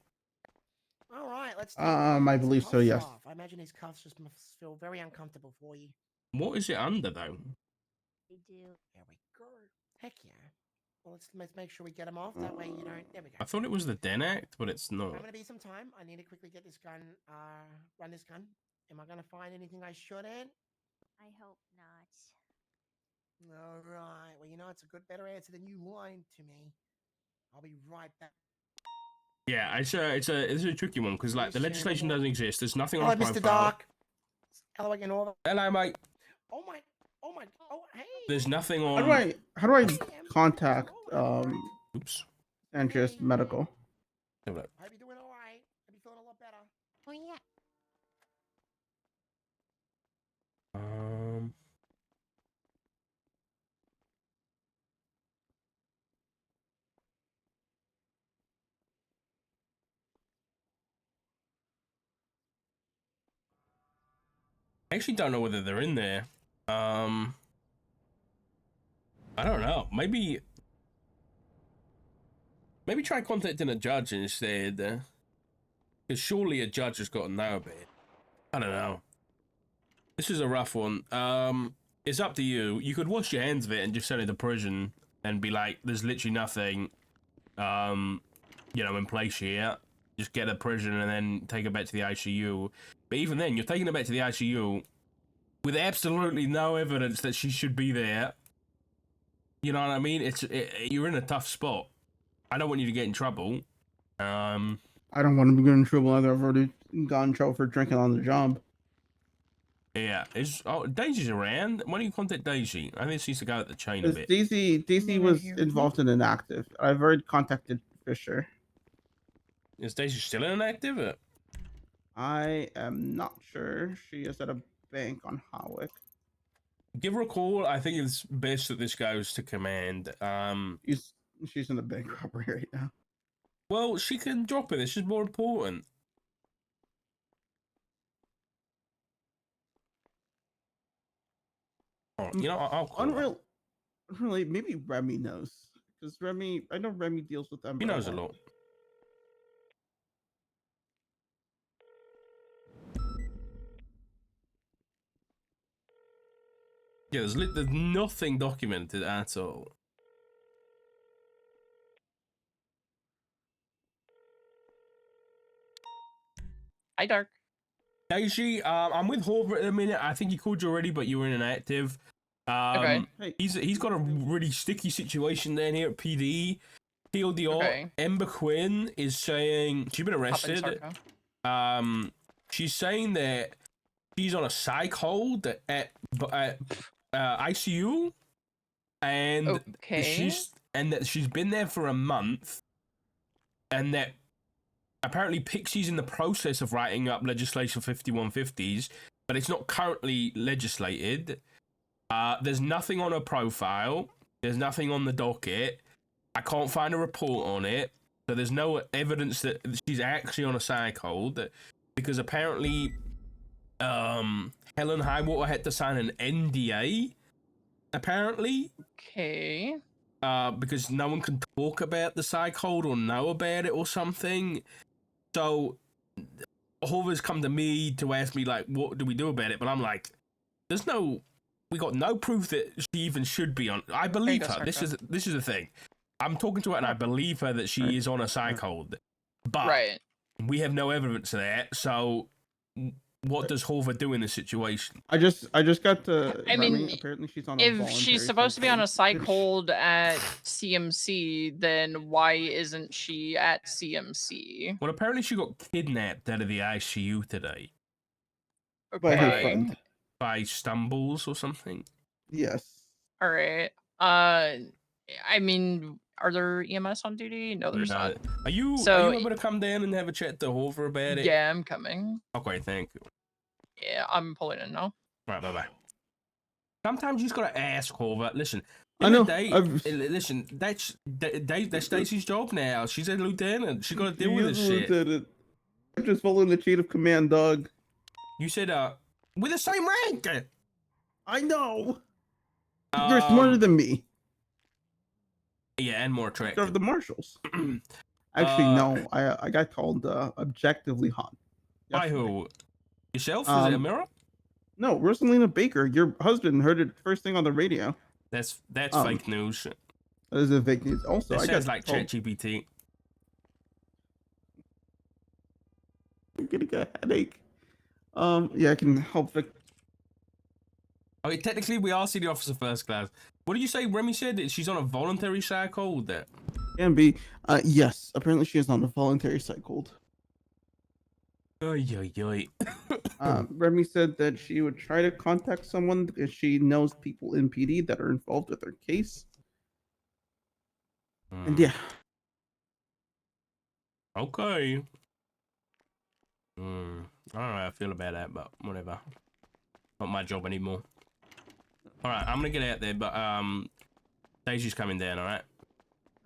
Alright, let's take I his believe so, cuffs yes. off. I imagine his cuffs just must feel very uncomfortable for you. What is it under, though? They do. There we go. Heck yeah. Well, let's make sure we get him off. That way you don't. There we go. I thought it was the Den Act, but it's not. I'm gonna be some time. I need to quickly get this gun. Run this gun. Am I gonna find anything I shouldn't? I hope not. All right. Well, you know, it's a better answer than you lying to me. I'll be right back. Yeah, it's a tricky one because like the legislation doesn't exist. There's nothing Hello, on Mr. profile. Doc. Hello again, all. Hello, mate. Oh my. Oh, hey. There's nothing How on. do I contact Oops. and just medical. Have a look. I hope you're doing all right. Hope you're feeling a lot better. Oh yeah. Um. I actually don't know whether they're in there. I don't know. Maybe try contacting a judge instead. Because surely a judge has got to know about it. I don't know. This is a rough one. It's up to you. You could wash your hands of it and just send it to prison and be like, there's literally nothing, you know, in place here. Just get a prison and then take it back to the ICU. But even then, you're taking it back to the ICU with absolutely no evidence that she should be there. You know what I mean? You're in a tough spot. I don't want you to get in trouble. I don't want to get in trouble either. I've already gotten in trouble for drinking on the job. Yeah. Daisy's around. Why don't you contact Daisy? I think she's the guy at the chain a bit. Daisy was involved in an active. I've already contacted Fisher. Is Daisy still in an active? I am not sure. She is at a bank on Hawick. Give her a call. I think it's best that this goes to command. She's in the bank robbery right now. Well, she can drop it. This is more important. Oh, you know, I'll call her. Really, maybe Remy knows. Because I know Remy deals with them. He knows a lot. Yeah, there's nothing documented at all. Hi, Dark. Daisy, I'm with Horvath at the minute. I think he called you already, but you were in an active. Okay. He's got a really sticky situation down here at PD. TLDR, Okay. Ember Quinn is saying she's been arrested. She's saying that she's on a psych hold at ICU, and Okay. that she's been there for a month, and that apparently Pixie's in the process of writing up legislation 5150s, but it's not currently legislated. There's nothing on her profile. There's nothing on the docket. I can't find a report on it. So there's no evidence that she's actually on a psych hold, because apparently Helen Highwater had to sign an NDA, apparently. Okay. Because no one can talk about the psych hold or know about it or something. So Horvath's come to me to ask me, like, what do we do about it? But I'm like, we got no proof that she even should be on. I believe her. This is the thing. I'm talking to her and I believe her that she is on a psych hold. But we have no evidence of that. So what does Horvath do in this situation? I just got to. I mean, apparently she's on. If she's supposed to be on a psych hold at CMC, then why isn't she at CMC? Well, apparently she got kidnapped out of the ICU today. By her friend. By Stumbles or something. Yes. All right. I mean, are there EMS on duty? No, there's not. Are you able to come down and have a chat to Horvath about it? Yeah, I'm coming. Okay, thank you. Yeah, I'm pulling in now. Right, bye-bye. Sometimes you just gotta ask Horvath. Listen, listen, that's Stacey's job now. She's a lieutenant. She's gotta deal with this shit. Lieutenant. I'm just following the chain of command, dog. You said, we're the same rank. I know. You're smarter than me. Yeah, and more attractive. Of the marshals. Actually, no. I got called objectively hot. By who? Yourself? Is it a mirror? No, Rosalina Baker. Your husband heard it first thing on the radio. That's fake news. That is fake news. Also, it I sounds got like ChatGPT. I'm getting a headache. Yeah, I can help Vic. Okay, technically we are city officer first class. What did you say? Remy said that she's on a voluntary psych hold. There. Can be. Yes. Apparently, she is on a voluntary psych hold. Remy said that she would try to contact someone if she knows people in PD that are involved with her case. And yeah, Okay. I don't know how I feel about that, but whatever. Not my job anymore. All right, I'm gonna get out there, but Daisy's coming down. All right.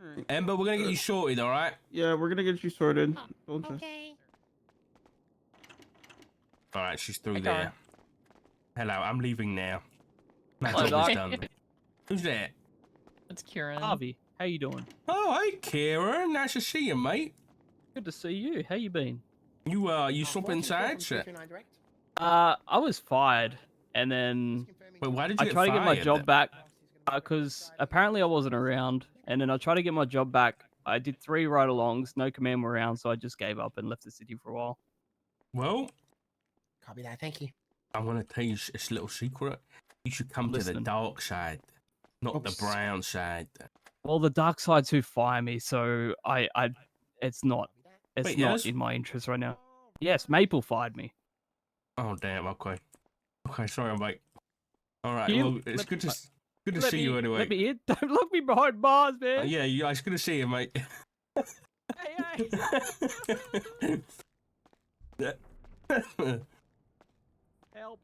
Alright. Ember, we're gonna get you sorted. All right. Yeah, we're gonna get you sorted. Don't stress. Okay. All right, she's through Hey, there. Cara. Hello, I'm leaving now. My Hello, job is Doc. done. Who's that? It's Kieran. Harvey, how you doing? Oh, hey, Kieran. Nice to see you, mate. Good to see you. How you been? You swap inside, sir? I was fired, and then Wait, why did you I get tried to get my fired job then? back because apparently I wasn't around, and then I tried to get my job back. I did 3 ride-alongs, no command were around, so I just gave up and left the city for a while. Well, Copy that. Thank you. I want to tell you this little secret. You should come to the Listening. dark side, not the Oops. brown side. Well, the dark side's who fire me, so it's not Wait, yes? in my interest right now. Yes, Maple fired me. Oh, damn. Okay. Okay, sorry, mate. All right. You- Well, it's let- good to Let see me- you anyway. Let me in. Don't look me behind bars, man. Yeah, it's good to see you, mate. Hey, hey. Help.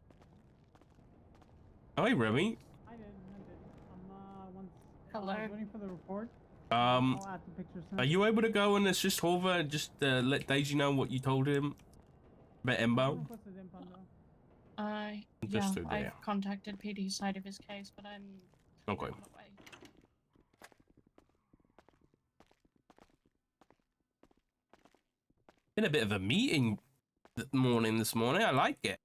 Hi, Remy. I did. Once Hello. waiting for the report. Are add the pictures. you able to go and assist Hover and just let Daisy know what you told him about Embo? Yeah, Just through there. I've contacted PD's side of his case, but I'm Okay. on the way. Been a bit of a meeting this morning. I like it.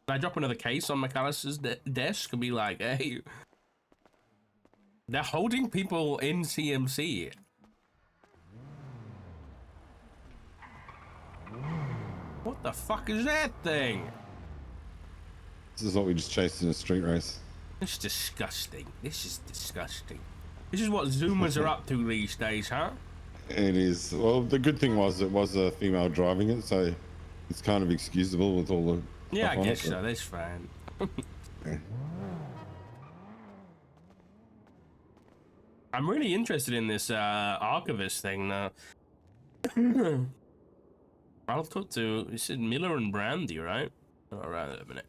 Can I drop another case on McAllister's desk and be like, hey, they're holding people in CMC. What the fuck is that thing? This is what we just chased in a street race. It's disgusting. This is disgusting. This is what Zoomers are up to these days, huh? It is. Well, the good thing was it was a female driving it, so it's kind of excusable with all the. Yeah, I stuff on guess it, so. That's fine. Yeah. I'm really interested in this archivist thing now. I'll talk to. You said Miller and Brandy, right? All right, a minute.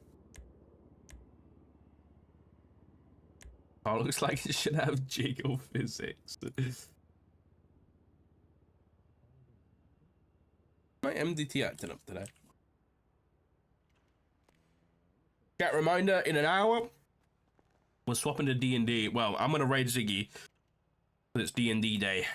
Oh, looks like it should have jiggle physics. My MDT acting up today. Chat reminder: in an hour, we're swapping to D&D. Well, I'm gonna raid Ziggy, but it's D&D day.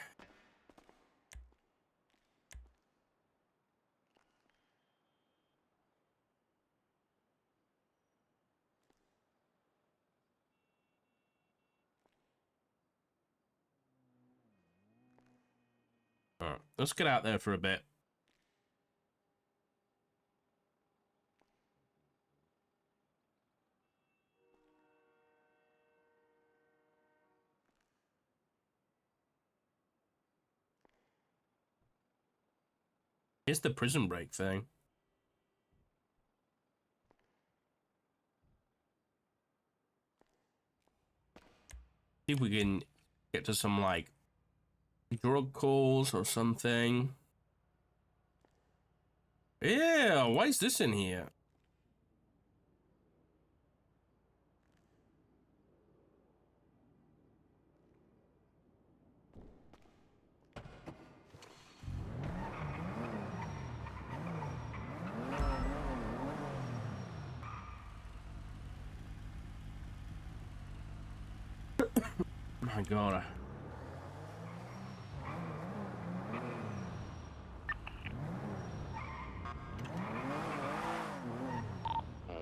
Alright, let's get out there for a bit. Here's the prison break thing. See if we can get to some, like, drug calls or something. Yeah, why is this in here? My god.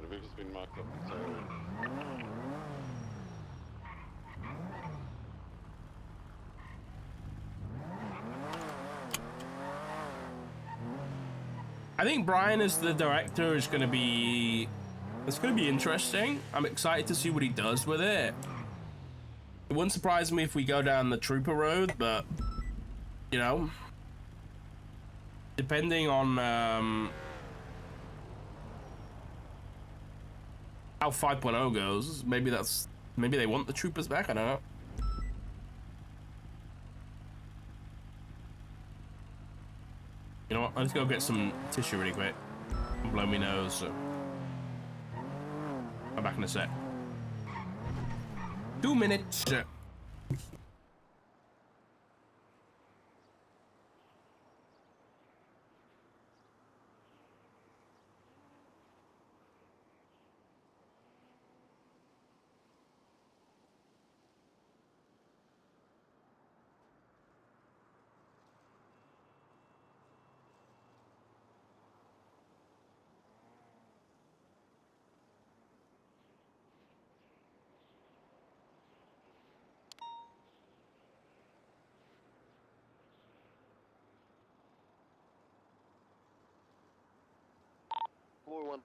The vehicle's been marked up. So I think Brian as the director is gonna be... It's gonna be interesting. I'm excited to see what he does with it. It wouldn't surprise me if we go down the Trooper road, but... You know... Depending on, how 5.0 goes. Maybe they want the troopers back. I don't know. You know what? Let's go get some tissue really quick. Blow me nose. So. I'm back in a sec. 2 minutes.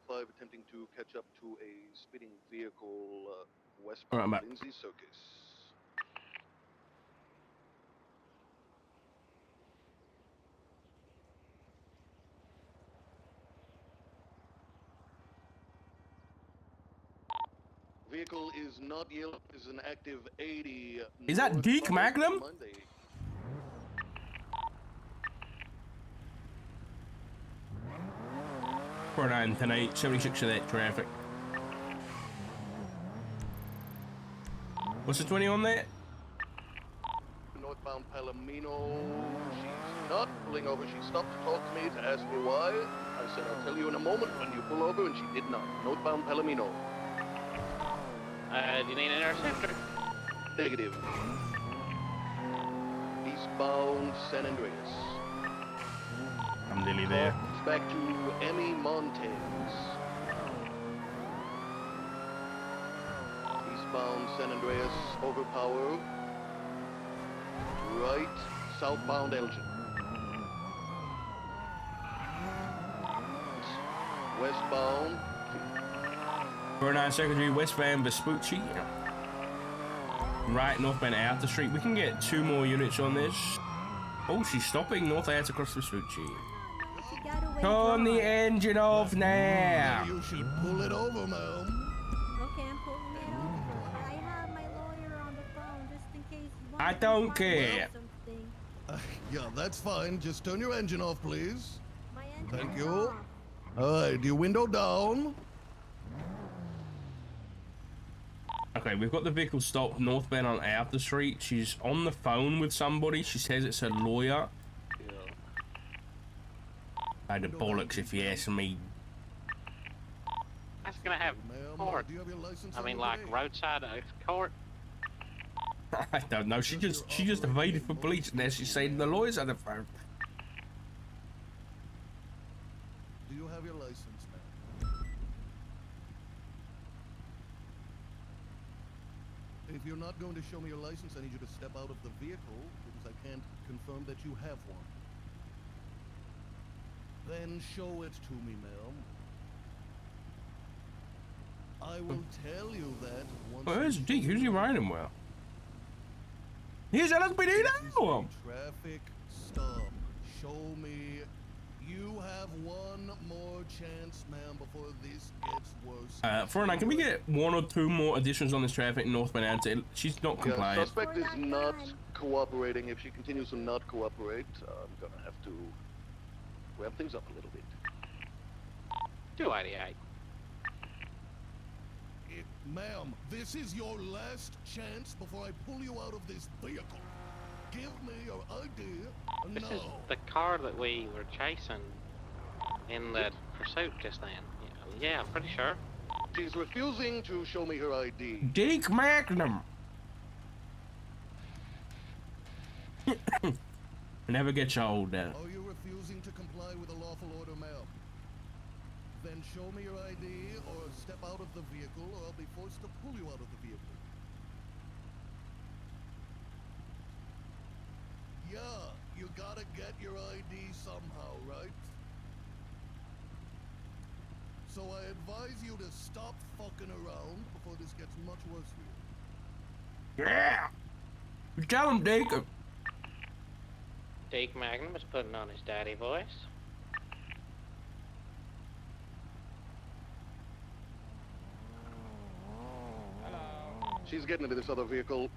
Attempting to catch up to a speeding vehicle All right, westbound I'm back. Lindsay Circus. Vehicle is not yellow. Is an active 80. Is that Deke northbound Magnum? Monday. 49 tonight, 76 of that traffic. What's the 20 on there? Northbound Palomino. She's not pulling over. She stopped to talk to me to ask me why. I said, I'll tell you in a moment when you pull over, and she did not. Northbound Palomino. Do you need an interceptor? Negative. Eastbound San Andreas. I'm nearly there. Back to Emmy Montez. Eastbound San Andreas, overpower. Right, southbound Elgin. Westbound. 49 Secretary, westbound Vespucci. Right, northbound Outer Street. We can get 2 more units on this. Oh, she's stopping north out across Vespucci. Turn the engine off now. You should pull it over, ma'am. Okay, I'm pulling it over. I have my lawyer on the phone just in case you want I to don't find care. out something. Yeah, that's fine. Just turn your engine off, please. My engine Thank is you. off. Alright, your window down. Okay, we've got the vehicle stopped northbound on Outer Street. She's on the phone with somebody. She says it's her lawyer. I the bollocks if you ask me. That's gonna have court. Do you have your license? I mean, like roadside court. I don't know. She just evaded from police and now she's saying the lawyer's on the phone. Do you have your license, ma'am? If you're not going to show me your license, I need you to step out of the vehicle because I can't confirm that you have one. Then show it to me, ma'am. I will tell you that once. Where's Deke? Who's he riding well? Here's LSPD now! Traffic stop. Show me. You have one more chance, ma'am, before this gets worse. 49, can we get 1 or 2 more additions on this traffic northbound Ante? She's not compliant. Suspect is not cooperating. If she continues to not cooperate, I'm gonna have to ramp things up a little bit. 288. Ma'am, this is your last chance before I pull you out of this vehicle. Give me your ID This now. is the car that we were chasing in the pursuit just then. Yeah, I'm pretty sure. She's refusing to show me her ID. Deke Magnum! Never gets old, Are you refusing to comply with a lawful order, ma'am? Then show me your ID or step out of the vehicle or I'll be forced to pull you out of the vehicle. Yeah, you gotta get your ID somehow, right? So I advise you to stop fucking around before this gets much worse for you. Yeah! Tell him, Deke. Deke Magnum is putting on his daddy voice. She's getting into this other vehicle.